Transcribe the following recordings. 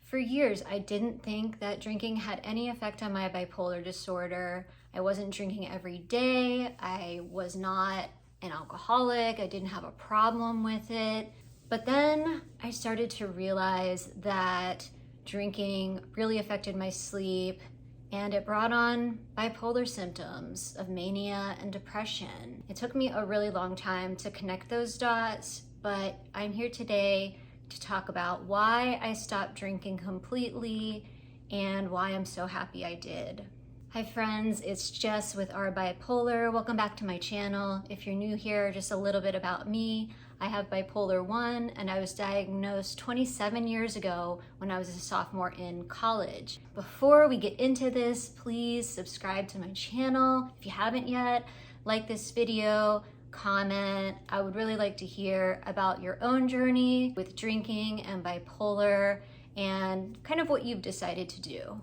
For years, I didn't think that drinking had any effect on my bipolar disorder. I wasn't drinking every day. I was not an alcoholic. I didn't have a problem with it. But then I started to realize that drinking really affected my sleep, and it brought on bipolar symptoms of mania and depression. It took me a really long time to connect those dots, but I'm here today to talk about why I stopped drinking completely and why I'm so happy I did. Hi friends, it's Jess with Our Bipolar. Welcome back to my channel. If you're new here, just a little bit about me. I have bipolar 1 and I was diagnosed 27 years ago when I was a sophomore in college. Before we get into this, please subscribe to my channel. If you haven't yet, like this video, comment. I would really like to hear about your own journey with drinking and bipolar and kind of what you've decided to do.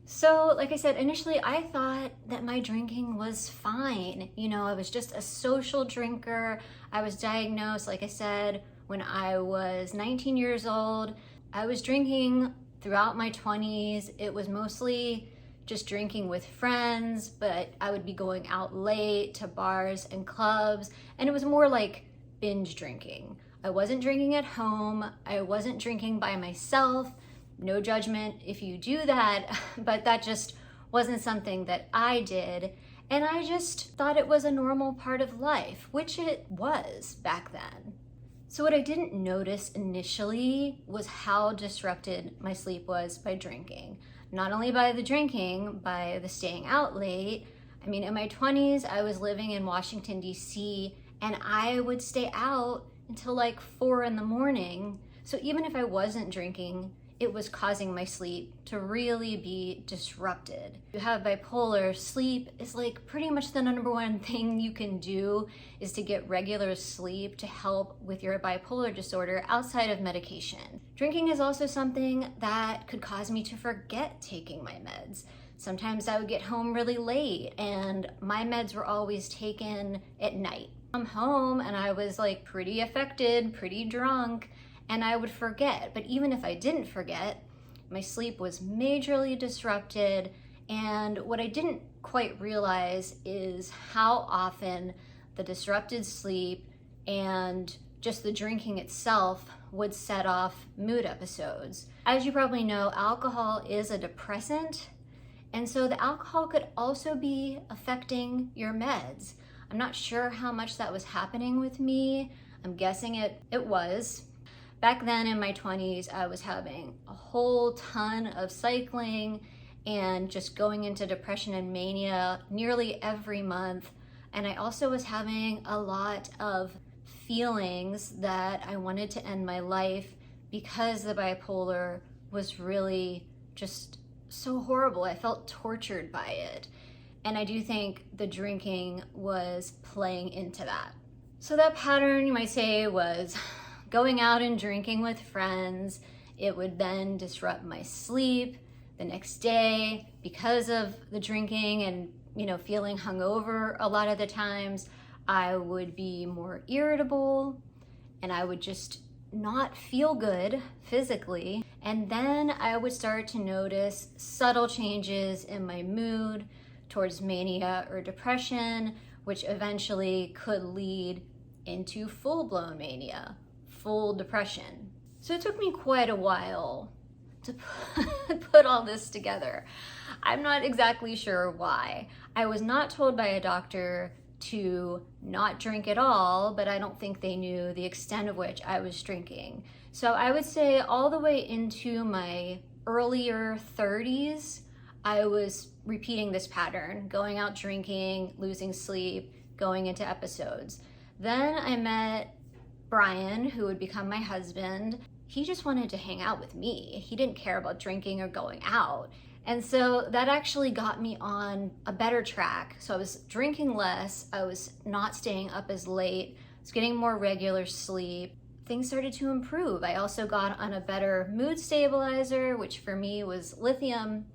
So, like I said, initially I thought that my drinking was fine. You know, I was just a social drinker. I was diagnosed, like I said, when I was 19 years old. I was drinking throughout my 20s. It was mostly just drinking with friends, but I would be going out late to bars and clubs, and it was more like binge drinking. I wasn't drinking at home. I wasn't drinking by myself. No judgment if you do that, but that just wasn't something that I did. And I just thought it was a normal part of life, which it was back then. So what I didn't notice initially was how disrupted my sleep was by drinking. Not only by the drinking, by the staying out late. I mean, in my 20s, I was living in Washington, D.C., and I would stay out until like 4 in the morning. So even if I wasn't drinking, it was causing my sleep to really be disrupted. If you have bipolar, sleep is like pretty much the number one thing you can do is to get regular sleep to help with your bipolar disorder outside of medication. Drinking is also something that could cause me to forget taking my meds. Sometimes I would get home really late and my meds were always taken at night. I'm home and I was like pretty affected, pretty drunk, and I would forget. But even if I didn't forget, my sleep was majorly disrupted. And what I didn't quite realize is how often the disrupted sleep and just the drinking itself would set off mood episodes. As you probably know, alcohol is a depressant. And so the alcohol could also be affecting your meds. I'm not sure how much that was happening with me. I'm guessing it was. Back then in my 20s, I was having a whole ton of cycling and just going into depression and mania nearly every month. And I also was having a lot of feelings that I wanted to end my life because the bipolar was really just so horrible. I felt tortured by it. And I do think the drinking was playing into that. So that pattern, you might say, was going out and drinking with friends. It would then disrupt my sleep the next day because of the drinking and, feeling hungover a lot of the times. I would be more irritable and I would just not feel good physically. And then I would start to notice subtle changes in my mood towards mania or depression, which eventually could lead into full-blown mania, full depression. So it took me quite a while to put all this together. I'm not exactly sure why. I was not told by a doctor to not drink at all, but I don't think they knew the extent of which I was drinking. So I would say all the way into my earlier 30s, I was repeating this pattern, going out drinking, losing sleep, going into episodes. Then I met Brian, who would become my husband. He just wanted to hang out with me. He didn't care about drinking or going out. And so that actually got me on a better track. So I was drinking less, I was not staying up as late, I was getting more regular sleep. Things started to improve. I also got on a better mood stabilizer, which for me was lithium,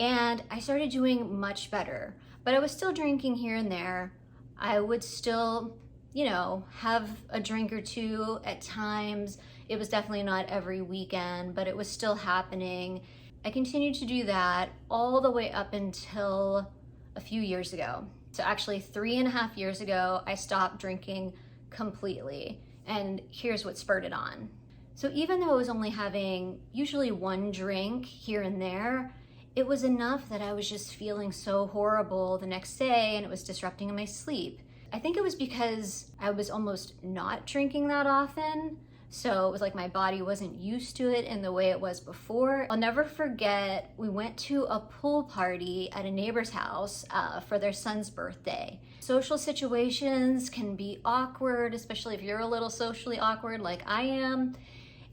and I started doing much better. But I was still drinking here and there. I would still have a drink or two at times. It was definitely not every weekend, but it was still happening. I continued to do that all the way up until a few years ago. So actually 3.5 years ago, I stopped drinking completely. And here's what spurred it on. So even though I was only having usually one drink here and there, it was enough that I was just feeling so horrible the next day and it was disrupting my sleep. I think it was because I was almost not drinking that often. So it was like my body wasn't used to it in the way it was before. I'll never forget, we went to a pool party at a neighbor's house for their son's birthday. Social situations can be awkward, especially if you're a little socially awkward like I am.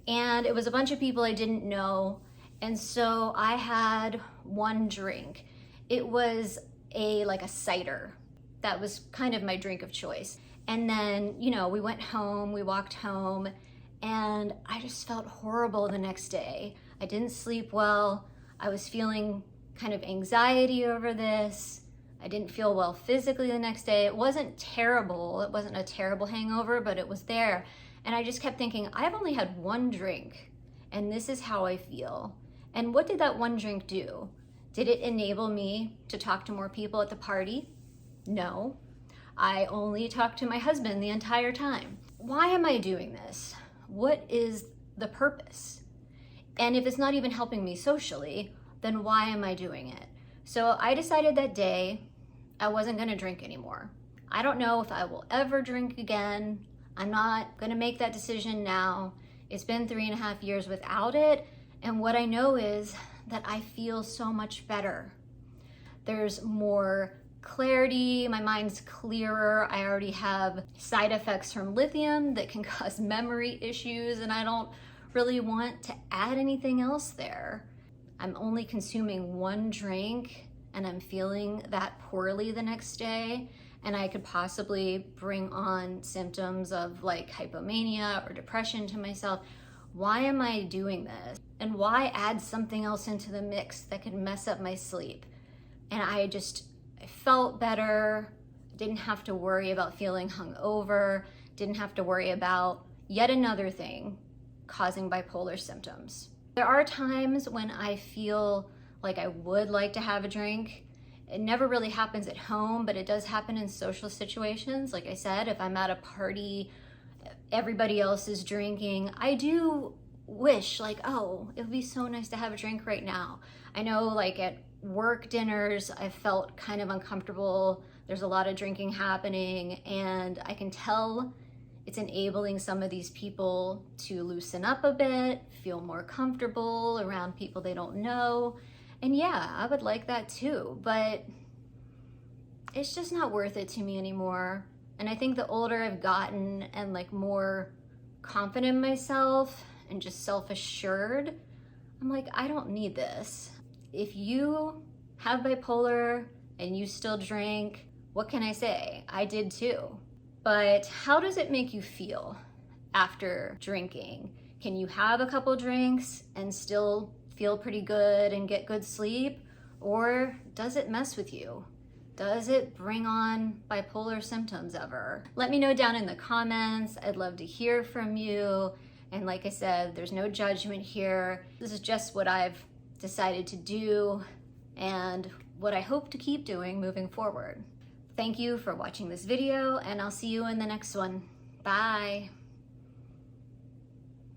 And it was a bunch of people I didn't know. And so I had one drink. It was like a cider. That was kind of my drink of choice. And then, we went home, we walked home, and I just felt horrible the next day. I didn't sleep well. I was feeling kind of anxiety over this. I didn't feel well physically the next day. It wasn't terrible. It wasn't a terrible hangover, but it was there. And I just kept thinking, I've only had one drink, and this is how I feel. And what did that one drink do? Did it enable me to talk to more people at the party? No. I only talked to my husband the entire time. Why am I doing this? What is the purpose? And if it's not even helping me socially, then why am I doing it? So I decided that day I wasn't gonna drink anymore. I don't know if I will ever drink again. I'm not gonna make that decision now. It's been 3.5 years without it. And what I know is that I feel so much better. There's more clarity, my mind's clearer. I already have side effects from lithium that can cause memory issues, and I don't really want to add anything else there. I'm only consuming one drink and I'm feeling that poorly the next day, and I could possibly bring on symptoms of like hypomania or depression to myself. Why am I doing this? And why add something else into the mix that could mess up my sleep? And I felt better, didn't have to worry about feeling hungover, didn't have to worry about yet another thing causing bipolar symptoms. There are times when I feel like I would like to have a drink. It never really happens at home, but it does happen in social situations. Like I said, if I'm at a party, everybody else is drinking, I do wish like, oh, it would be so nice to have a drink right now. I know like at work dinners, I felt kind of uncomfortable. There's a lot of drinking happening, and I can tell it's enabling some of these people to loosen up a bit, feel more comfortable around people they don't know. And yeah, I would like that too, but it's just not worth it to me anymore. And I think the older I've gotten and like more confident in myself and just self-assured, I'm like, I don't need this. If you have bipolar and you still drink, what can I say? I did too. But how does it make you feel after drinking? Can you have a couple drinks and still feel pretty good and get good sleep? Or does it mess with you? Does it bring on bipolar symptoms ever? Let me know down in the comments. I'd love to hear from you. And like I said, there's no judgment here. This is just what I've decided to do and what I hope to keep doing moving forward. Thank you for watching this video, and I'll see you in the next one. Bye.